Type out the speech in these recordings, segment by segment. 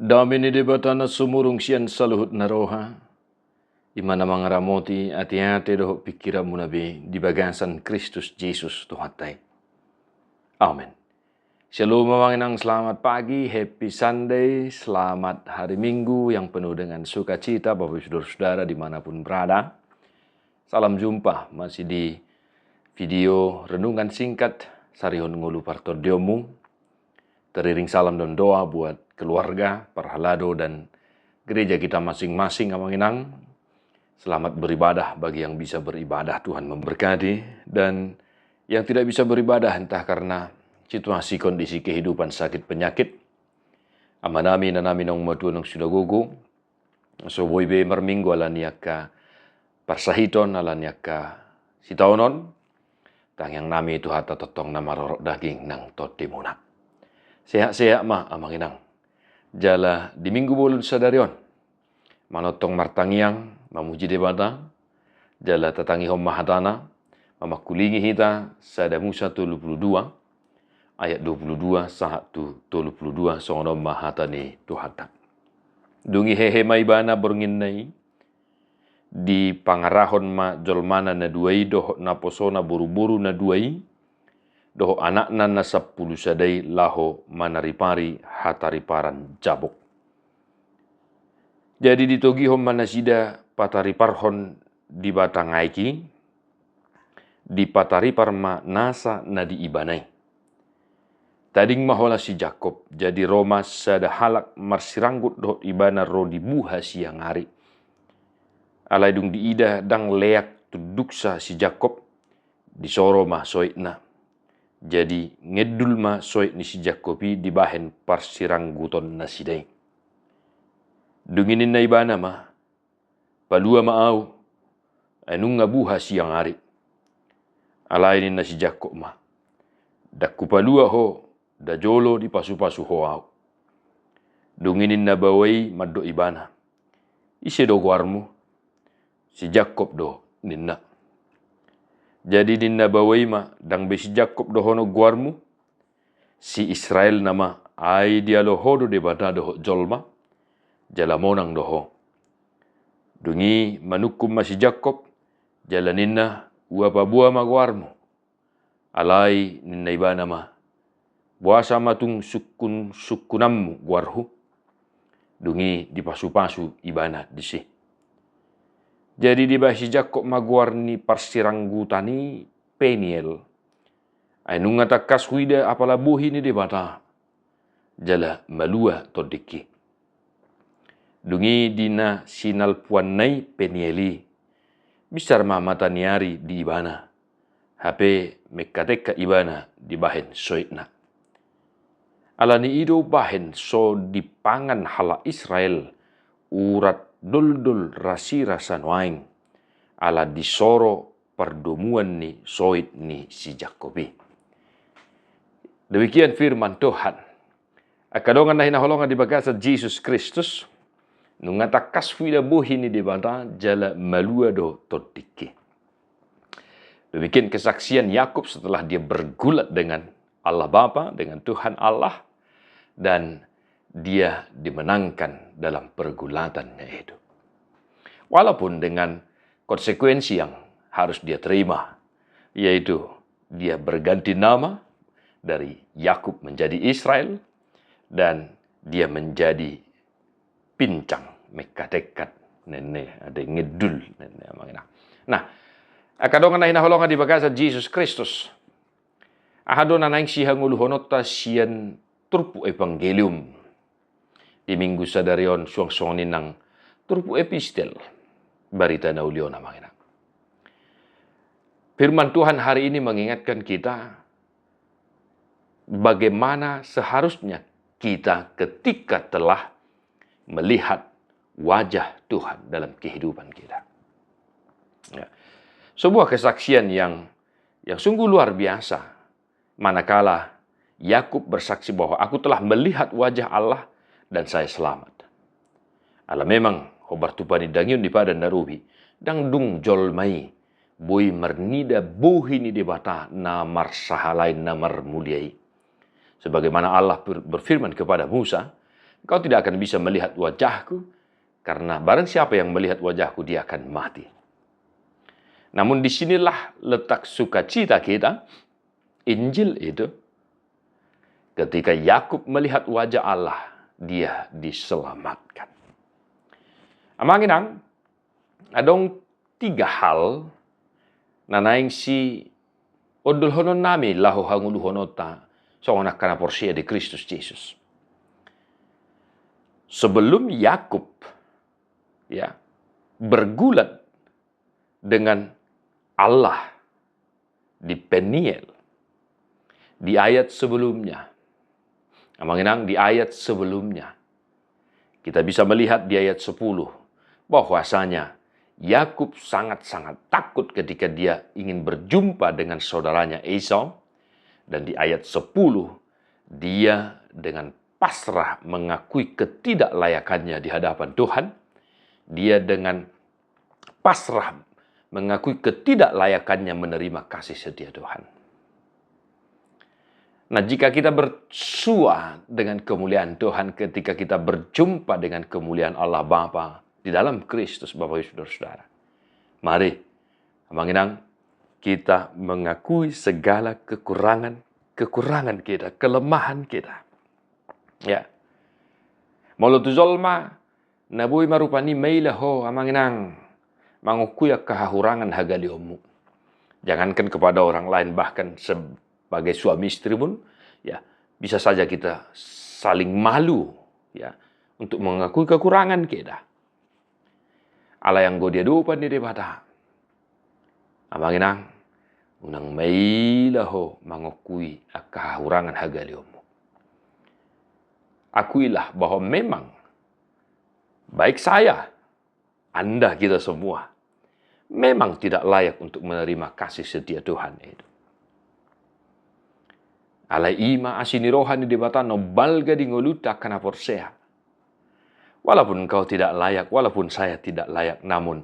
Damini debatana sumurung sian saluhut naroha, imana mangaramoti ati-ati doh pikiramu nabi di bagasan Kristus Yesus Tuhatai. Amin. Shalom mamanginang, selamat pagi, happy Sunday, selamat hari Minggu yang penuh dengan sukacita Bapak Saudara-saudara dimanapun berada. Salam jumpa masih di video renungan singkat Sarihon Ngulu Partodiomu. Teriring salam dan doa buat keluarga, parhalado, dan gereja kita masing-masing, Amanginang. Selamat beribadah bagi yang bisa beribadah, Tuhan memberkati. Dan yang tidak bisa beribadah entah karena situasi kondisi kehidupan sakit penyakit. Amanami nanami nong matuanong sudah gugu. So boybe merminggu alaniaka parsahiton alaniaka sitaunon. Tang yang nami itu hata totong nama rorok daging nang totimuna. Sehat-sehat mah Amanginang. Jala di minggu bolun sadarion. Manotong martangiang, mamuji debata. Jala tatangi hom mahatana. Mamakulingi hita sada Musa 22. Ayat 22 sahatu 22 songonom mahatani tuhata. Dungi hehe maibana bornginnai. Di pangarahon ma jolmana na duai doh na posona buru-buru na duai. Doho anakna na 10 sadai laho manaripari hatariparan jabok. Jadi ditogihom manasida patariparhon di batangaiki, di patariparma nasa na di ibanai. Tading mahola si Jakob, jadi Roma sada halak marsiranggut doh ibana ro di buha siang hari. Alaidung di ida dang leak tuduksa si Jakob, di soroma soitna. Jadi ngedul ma soit ni si Jakobi di bahen parsirangguton na sidai. Dunginin na ibana ma, palua maau, anung ngabuha siang hari. Alainin na si Jakob ma, dakku palua ho, da jolo di pasu-pasu ho au. Dunginin na bawai maddo ibana, ise do guarmu, si Jakob do ninna. Jadi dinna bawaima dang besi Jakob dohono guarmu, si Israel nama ai dia lohodo de bata doho jolma, jalamonang doho. Dungi manukum masih Jakob, jalaninna uapa bua ma guarmu. Alai ninna ibana ma, buasa matung sukunammu guarhu. Dungi dipasu-pasu ibana disi. Jadi di basi Jakob maguarni parsiranggutani Peniel. Ainunga takas huida apala buhi ni debata. Jala malua todiki. Dungi dina sinal puannai Penieli. Bisar mamataniari di ibana. Hape mekateka ibana di bahen soitna. Alani ido bahen so dipangan hala Israel urat dul rasi rasan waing ala disoro perdomuan ni soit ni si Jakobi. Demikian firman Tuhan. Akadongan na hinaholongan di bagasa Jesus Kristus nungata kaswida buhi ni dibata jala malua do todiki. Demikian kesaksian Yakub setelah dia bergulat dengan Allah Bapa, dengan Tuhan Allah, dan dia dimenangkan dalam pergulatannya itu. Walaupun dengan konsekuensi yang harus dia terima, yaitu dia berganti nama dari Yakub menjadi Israel, dan dia menjadi pincang, mekatekat, nenek, ada ngedul, nenek amangina. Nah, akadongan na hinaholongan di bagasa Jesus Kristus, ahadon na naing sihang uluhonota siyan turpu evangelium, di minggu sadarion suang-suangin ng turpu epistel, barita na ulio na mga. Firman Tuhan hari ini mengingatkan kita bagaimana seharusnya kita ketika telah melihat wajah Tuhan dalam kehidupan kita. Ya. Sebuah kesaksian yang sungguh luar biasa, manakala Yakub bersaksi bahwa aku telah melihat wajah Allah dan saya selamat. Ala memang hobar tupani dangion di padan narubi dang dung jolmai boy mernida buhi ni debata namar sahalain namar muliai. Sebagaimana Allah berfirman kepada Musa, engkau tidak akan bisa melihat wajahku, karena barang siapa yang melihat wajahku, dia akan mati. Namun disinilah letak sukacita kita, Injil itu, ketika Yakub melihat wajah Allah, dia diselamatkan. Amanginang, adong 3 hal nanaing si odol honon nami lahu hangulu honota songonak kana porsia di Kristus Yesus. Sebelum Yakub bergulat dengan Allah di Peniel, di ayat sebelumnya, amanginang di ayat sebelumnya, kita bisa melihat di ayat 10 bahwasanya Yakub sangat-sangat takut ketika dia ingin berjumpa dengan saudaranya Esau, dan di ayat 10 dia dengan pasrah mengakui ketidaklayakannya di hadapan Tuhan. Dia dengan pasrah mengakui ketidaklayakannya menerima kasih setia Tuhan. Nah, jika kita bersua dengan kemuliaan Tuhan ketika kita berjumpa dengan kemuliaan Allah Bapa di dalam Kristus, Bapak Ibu Saudara-saudara, mari, amanginang, kita mengakui segala kekurangan kita, kelemahan kita. Ya. Molo tu zolma nabui marupani meila ho amanginang mangukuya kehahurangan hagaliomu. Jangankan kepada orang lain, bahkan sebagai suami istri pun, ya, bisa saja kita saling malu, ya, untuk mengakui kekurangan kita. Allah yang godia dupan di debata. Amanginang unang meila ho mangukui kehahurangan hagaliomu. Akuilah bahwa memang baik saya, Anda, kita semua, memang tidak layak untuk menerima kasih setia Tuhan itu. Alai ima asini rohani debatano balga di ngoluta kana porsea. Walaupun engkau tidak layak, walaupun saya tidak layak, namun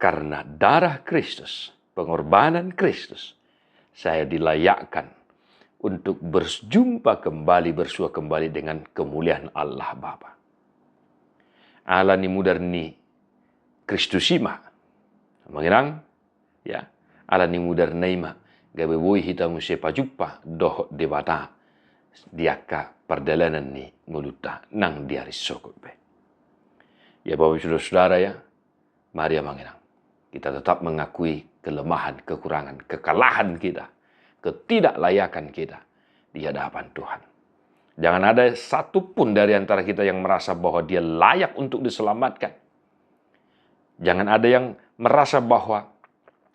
karena darah Kristus, pengorbanan Kristus, saya dilayakkan untuk berjumpa kembali, bersua kembali dengan kemuliaan Allah Bapa. Allah ni mudar ni Kristusima. Mengirang, ya, Allah ni mudar naima, gabe boy hitamu sepa jumpa doh debata, diaka perdalanan ni nguluta nang diaris sokot be. Ya Bapak Ibu Saudara, ya, mari mengirang, kita tetap mengakui kelemahan, kekurangan, kekalahan kita, ketidaklayakan kita di hadapan Tuhan. Jangan ada satupun dari antara kita yang merasa bahwa dia layak untuk diselamatkan. Jangan ada yang merasa bahwa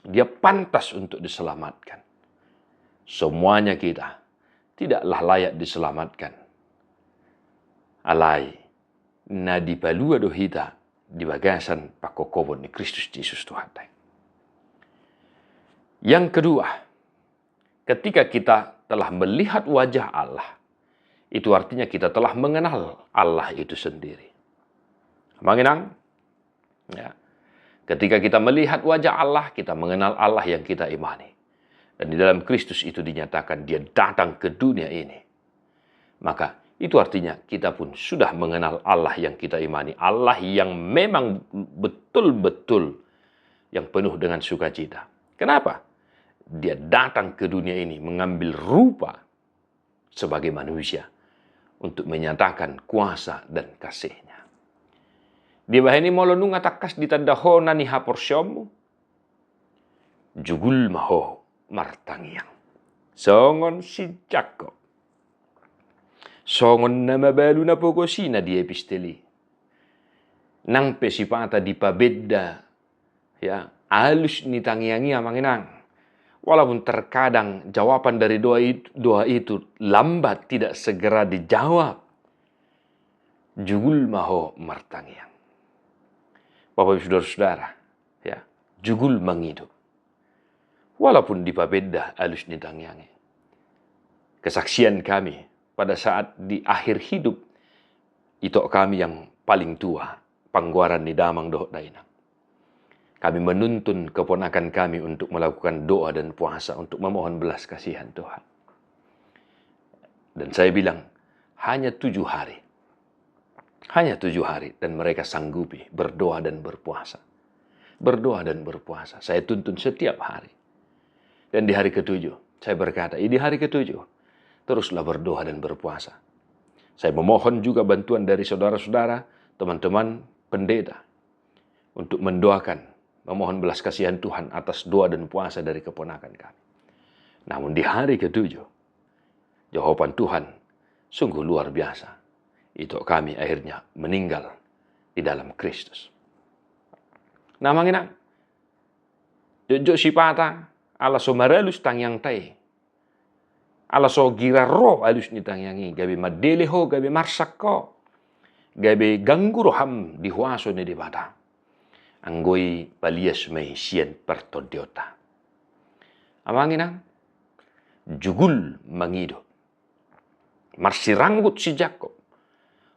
dia pantas untuk diselamatkan. Semuanya kita tidaklah layak diselamatkan. Alai nadi palua dohita di bagasan pakokobon ni Kristus Yesus Tuhan. Yang kedua, ketika kita telah melihat wajah Allah, itu artinya kita telah mengenal Allah itu sendiri. Mengenang, ya. Ketika kita melihat wajah Allah, kita mengenal Allah yang kita imani. Dan di dalam Kristus itu dinyatakan dia datang ke dunia ini. Maka itu artinya kita pun sudah mengenal Allah yang kita imani. Allah yang memang betul-betul yang penuh dengan sukacita. Kenapa? Dia datang ke dunia ini mengambil rupa sebagai manusia untuk menyatakan kuasa dan kasih-Nya. Di bahini molo nunga takas ditadahona ni haporsyomu, jugul maho martangiang. Songon si Jakob. Songon na mabalu na pokosina di episteli. Nang pesipata di pabedda, ya, alus ni tangiangi amanginang. Walaupun terkadang jawaban dari doa itu lambat, tidak segera dijawab. Jugul maho martangiang. Bapak Ibu Saudara-saudara, ya, jugul menghidup. Walaupun di pabeda alus ni tangiangi. Kesaksian kami pada saat di akhir hidup, itu kami yang paling tua, pangguaran di damang doh dainang. Kami menuntun keponakan kami untuk melakukan doa dan puasa untuk memohon belas kasihan Tuhan. Dan saya bilang, hanya 7 hari. Hanya 7 hari dan mereka sanggupi berdoa dan berpuasa. Berdoa dan berpuasa. Saya tuntun setiap hari. Dan di hari ke-7, saya berkata, di hari ke-7, teruslah berdoa dan berpuasa. Saya memohon juga bantuan dari saudara-saudara, teman-teman pendeta, untuk mendoakan, memohon belas kasihan Tuhan atas doa dan puasa dari keponakan kami. Namun di hari ke-7, jawaban Tuhan sungguh luar biasa. Itu kami akhirnya meninggal di dalam Kristus. Nah, manginang, jojo sipata, ala so marelus tangyang tay. Ala so gira ro alus ni tangyangi, gabi madele ho, gabi marsak ko. Gabi ganggu roham di huaso ni di bata. Anggoi palias may sien pertodiota. Amanginang, jugul mangido. Marsiranggut si Jakob.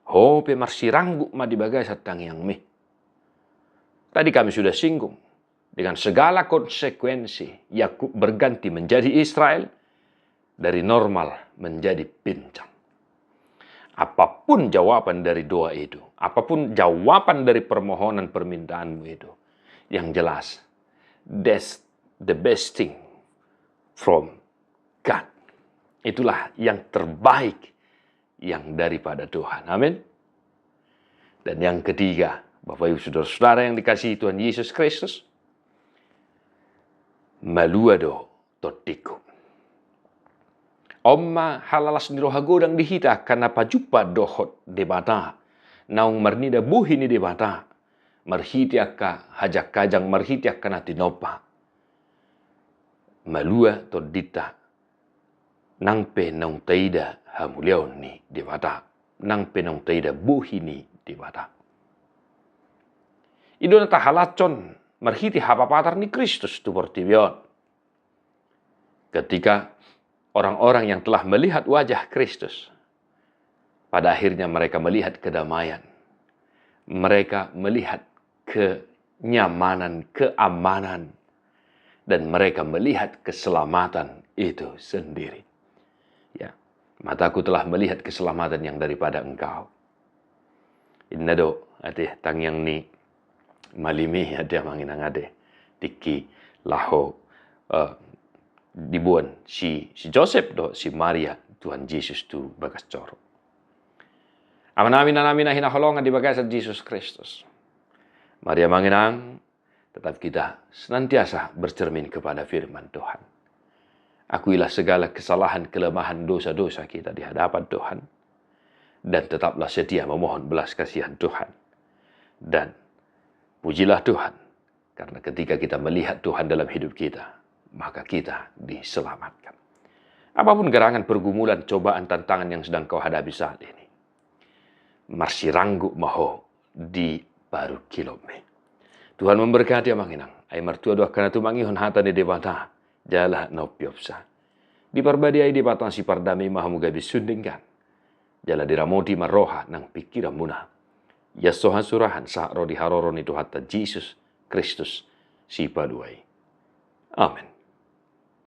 Hope marsiranggut ma di bagay sa tangyang me. Tadi kami sudah singgung, dengan segala konsekuensi, Yakub berganti menjadi Israel, dari normal menjadi pincang. Apapun jawaban dari doa itu, apapun jawaban dari permohonan permintaanmu itu, yang jelas, that's the best thing from God. Itulah yang terbaik yang daripada Tuhan. Amin. Dan yang ketiga, Bapak Ibu Saudara-saudara yang dikasihi Tuhan Yesus Kristus, maluado totiku. Omma halalas ni rohagodang dihita karena pajupa dohot debata. Naung marnida buhi ni debata. Marhiti akka hajak kajang marhiti akka na tinopa. Malua todita. Nangpe naung taida hamuliaw ni debata. Nangpe naung taida buhi ni debata. Ido na tahalacon marhiti hapapatar ni Kristus tu bertibion. Ketika orang-orang yang telah melihat wajah Kristus, pada akhirnya mereka melihat kedamaian. Mereka melihat kenyamanan, keamanan. Dan mereka melihat keselamatan itu sendiri. Ya, mataku telah melihat keselamatan yang daripada Engkau. Innado, ate tangyang ni malimi ade manginang ade. Tiki laho dibuan si Joseph do si Maria Tuhan Yesus tu bagas coro. Amin na hinaholongan di bagasan Yesus Kristus. Maria manginang, tetap kita senantiasa bercermin kepada firman Tuhan. Akuilah segala kesalahan, kelemahan, dosa-dosa kita di hadapan Tuhan. Dan tetaplah setia memohon belas kasihan Tuhan. Dan pujilah Tuhan, karena ketika kita melihat Tuhan dalam hidup kita, maka kita diselamatkan. Apapun gerangan, pergumulan, cobaan, tantangan yang sedang kau hadapi saat ini, marsiranggu maho di baru kilome. Tuhan memberkati amanginang. Ay martua doa kana tumangihon hata ni debata. Jala no piopsa. Di parbadiay debata si pardami mahamuga bisundingkan. Jala diramoti maroha nang pikiran muna. Yasohan surahan sa rodi haroro ni Tuhan Yesus Kristus si paduay. Amen.